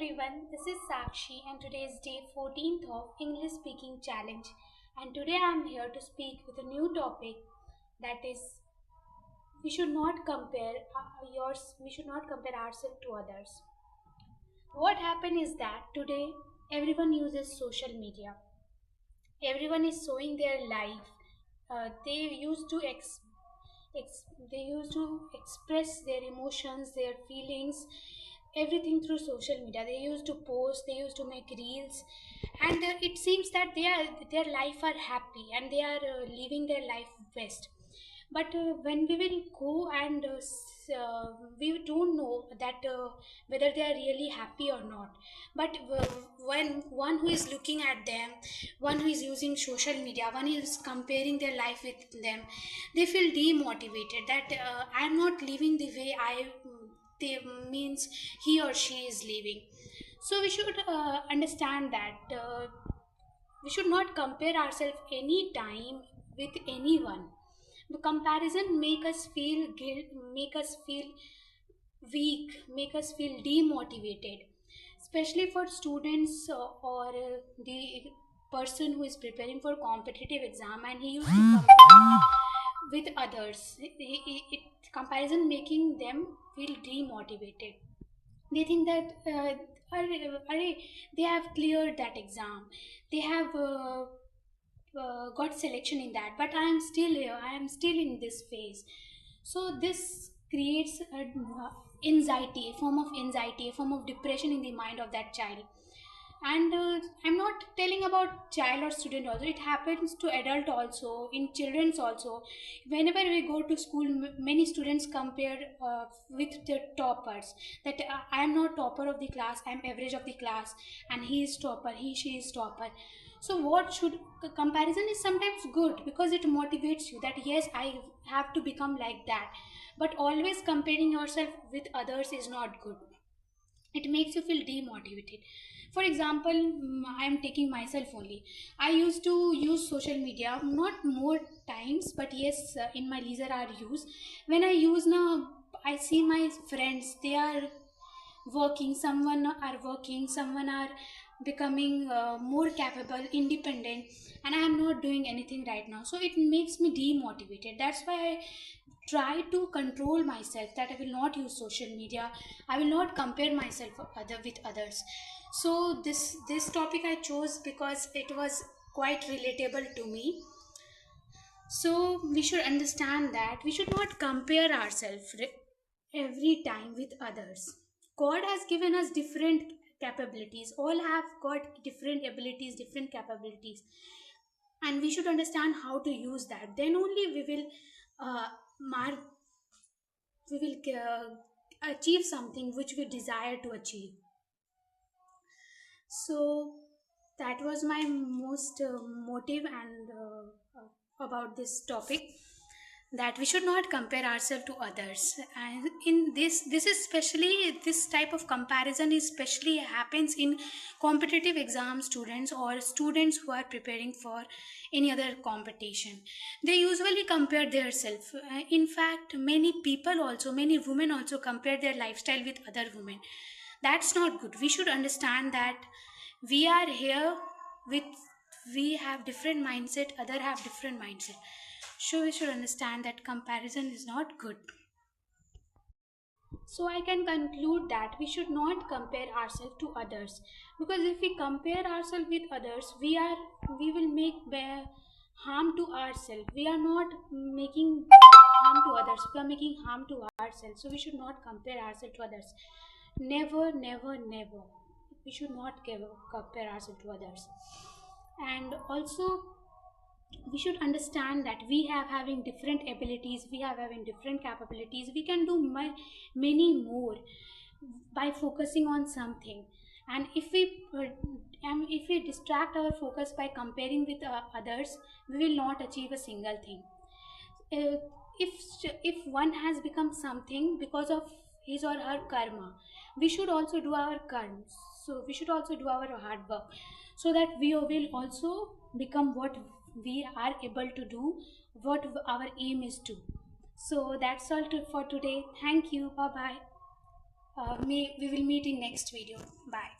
everyone, this is Sakshi and today is day 14th of English Speaking Challenge. And today I am here to speak with a new topic, that is we should not compare we should not compare ourselves to others. What happened is that today everyone uses social media. Everyone is showing their life. They used to they used to express their emotions, their feelings, everything through social media. They used to post, they used to make reels, and it seems that their life are happy and they are living their life best. But when we will go and we don't know that whether they are really happy or not. But when one who is looking at them, one who is using social media, one who is comparing their life with them, they feel demotivated that I am not living the way I they means he or she is living. So we should understand that we should not compare ourselves any time with anyone. The comparison make us feel guilt, make us feel weak, make us feel demotivated, especially for students or the person who is preparing for competitive exam and he used to compare with others. Comparison making them feel demotivated. They think that they have cleared that exam, they have got selection in that, but I am still here, I am still in this phase. So this creates anxiety, a form of anxiety, a form of depression in the mind of that child. And I'm not telling about child or student also, it happens to adult also, in children's also. Whenever we go to school, many students compare with the toppers, that I am not topper of the class, I am average of the class, and he is topper, he she is topper. So what should comparison is sometimes good because it motivates you that yes, I have to become like that. But always comparing yourself with others is not good. It makes you feel demotivated. For example, I am taking myself only. I used to use social media, not more times, but yes, in my leisure hour use. When I use now, I see my friends, they are working, someone are working, someone are becoming more capable, independent, and I am not doing anything right now. So it makes me demotivated. That's why I try to control myself, that I will not use social media, I will not compare myself with others. So this topic I chose because it was quite relatable to me. So we should understand that we should not compare ourselves every time with others. God has given us different capabilities. All have got different abilities, different capabilities, and we should understand how to use that. Then only we will mark, we will achieve something which we desire to achieve. So that was my most motive and about this topic, that we should not compare ourselves to others. And in this is especially, this type of comparison especially happens in competitive exam students or students who are preparing for any other competition. They usually compare their self. In fact, many people also, many women also compare their lifestyle with other women. That's not good. We should understand that we are here with, we have different mindset, other have different mindset. So we should understand that comparison is not good. So I can conclude that we should not compare ourselves to others, because if we compare ourselves with others, we will make harm to ourselves. We are not making harm to others, we are making harm to ourselves. So we should not compare ourselves to others. Never, never, never. We should not compare ourselves to others. And also we should understand that we have having different abilities, we have having different capabilities, we can do many more by focusing on something. And if we distract our focus by comparing with others, we will not achieve a single thing. uh, if one has become something because of his or her karma, we should also do our karma. So we should also do our hard work, so that we will also become what we are able to do, what our aim is to. So that's all for today. Thank you. Bye bye. we will meet in next video. Bye.